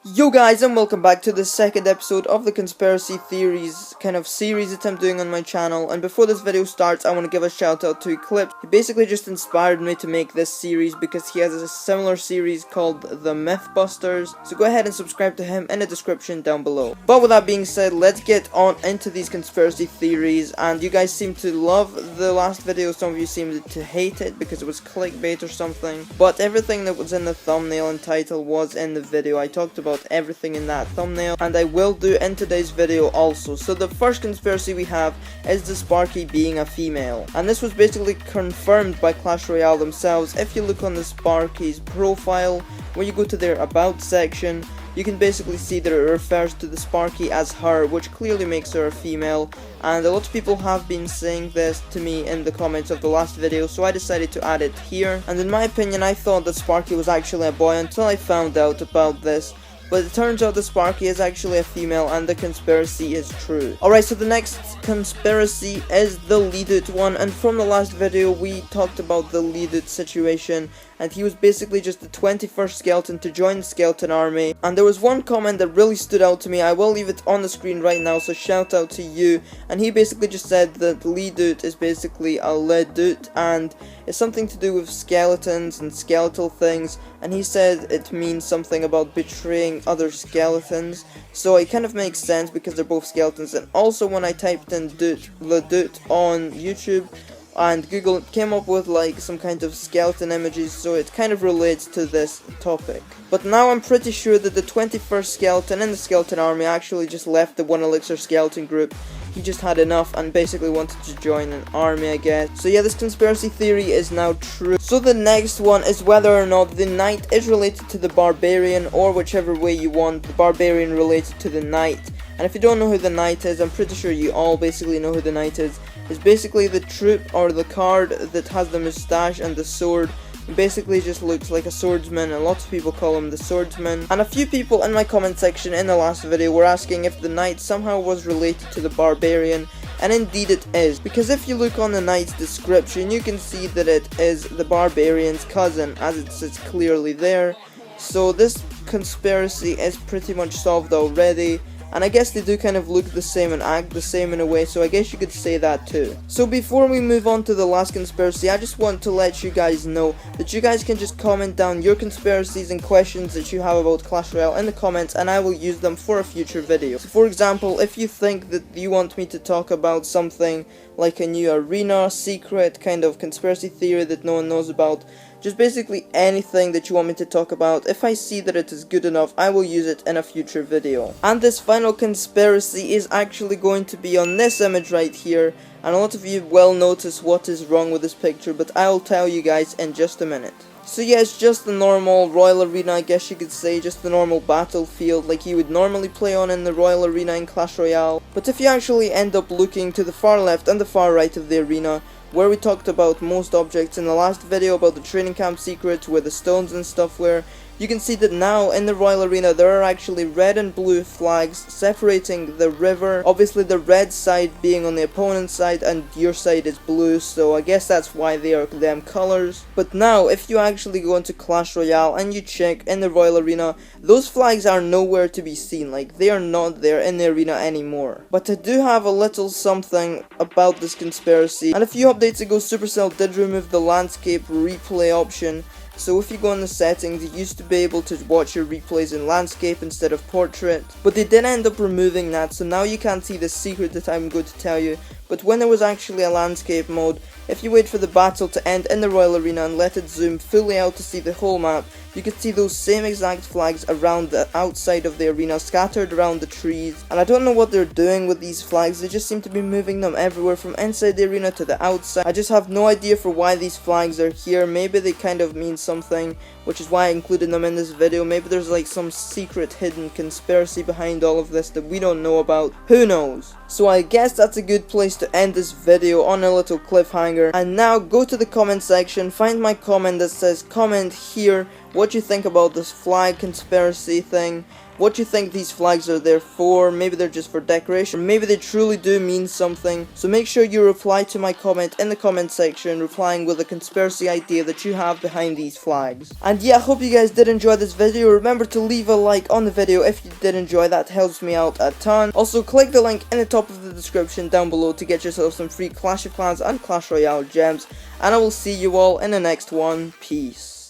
Yo guys, and welcome back to the second episode of the conspiracy theories kind of series that I'm doing on my channel. And before this video starts, I want to give a shout out to Eclipse. He basically just inspired me to make this series because he has a similar series called the MYTHBUSTERs. So go ahead and subscribe to him in the description down below. But with that being said, let's get on into these conspiracy theories. And you guys seem to love the last video. Some of you seemed to hate it because it was clickbait or something. But everything that was in the thumbnail and title was in the video. I talked about everything in that thumbnail, and I will do in today's video also. So the first conspiracy we have is the Sparky being a female, and this was basically confirmed by Clash Royale themselves. If you look on the Sparky's profile, when you go to their about section, you can basically see that it refers to the Sparky as her, which clearly makes her a female, and a lot of people have been saying this to me in the comments of the last video, so I decided to add it here. And in my opinion, I thought that Sparky was actually a boy until I found out about this. But it turns out that Sparky is actually a female and the conspiracy is true. Alright, so the next conspiracy is the Leadoot one, and from the last video we talked about the Leadoot situation, and he was basically just the 21st skeleton to join the skeleton army. And there was one comment that really stood out to me. I will leave it on the screen right now, so shout out to you. And he basically just said that Leadoot is basically a Leadoot, and it's something to do with skeletons and skeletal things, and he said it means something about betraying other skeletons. So it kind of makes sense because they're both skeletons. And also when I typed in Leadoot on YouTube and Google, it came up with like some kind of skeleton images, so it kind of relates to this topic. But now I'm pretty sure that the 21st skeleton in the skeleton army actually just left the 1 Elixir skeleton group. He just had enough and basically wanted to join an army, I guess. So yeah, this conspiracy theory is now true. So the next one is whether or not the knight is related to the barbarian, or whichever way you want, the barbarian related to the knight. And if you don't know who the knight is, I'm pretty sure you all basically know who the knight is. It's basically the troop or the card that has the moustache and the sword. It basically just looks like a swordsman, and lots of people call him the swordsman. And a few people in my comment section in the last video were asking if the knight somehow was related to the barbarian, and indeed it is, because if you look on the knight's description, you can see that it is the barbarian's cousin, as it says clearly there. So this conspiracy is pretty much solved already. And I guess they do kind of look the same and act the same in a way, so I guess you could say that too. So before we move on to the last conspiracy, I just want to let you guys know that you guys can just comment down your conspiracies and questions that you have about Clash Royale in the comments, and I will use them for a future video. So for example, if you think that you want me to talk about something like a new arena, secret kind of conspiracy theory that no one knows about, just basically anything that you want me to talk about, if I see that it is good enough, I will use it in a future video. And this final conspiracy is actually going to be on this image right here, and a lot of you will notice what is wrong with this picture, but I will tell you guys in just a minute. So yeah, it's just the normal Royal Arena, I guess you could say, just the normal battlefield like you would normally play on in the Royal Arena in Clash Royale. But if you actually end up looking to the far left and the far right of the arena, where we talked about most objects in the last video about the training camp secrets, where the stones and stuff were, you can see that now in the Royal Arena there are actually red and blue flags separating the river. Obviously the red side being on the opponent's side and your side is blue, so I guess that's why they are them colors. But now if you actually go into Clash Royale and you check in the Royal Arena, those flags are nowhere to be seen, like they are not there in the arena anymore. But I do have a little something about this conspiracy, and a few updates ago Supercell did remove the landscape replay option. So if you go in the settings, you used to be able to watch your replays in landscape instead of portrait, but they did end up removing that, so now you can't see the secret that I'm going to tell you. But when there was actually a landscape mode, if you wait for the battle to end in the Royal Arena and let it zoom fully out to see the whole map, you can see those same exact flags around the outside of the arena, scattered around the trees. And I don't know what they're doing with these flags, they just seem to be moving them everywhere from inside the arena to the outside. I just have no idea for why these flags are here. Maybe they kind of mean something, which is why I included them in this video. Maybe there's like some secret hidden conspiracy behind all of this that we don't know about. Who knows? So I guess that's a good place to end this video, on a little cliffhanger. And now go to the comment section, find my comment that says comment here what you think about this flag conspiracy thing, what you think these flags are there for. Maybe they're just for decoration, or maybe they truly do mean something. So make sure you reply to my comment in the comment section, replying with a conspiracy idea that you have behind these flags. And yeah, I hope you guys did enjoy this video. Remember to leave a like on the video if you did enjoy, that helps me out a ton. Also, click the link in the top of the description down below to get yourself some free Clash of Clans and Clash Royale gems, and I will see you all in the next one. Peace.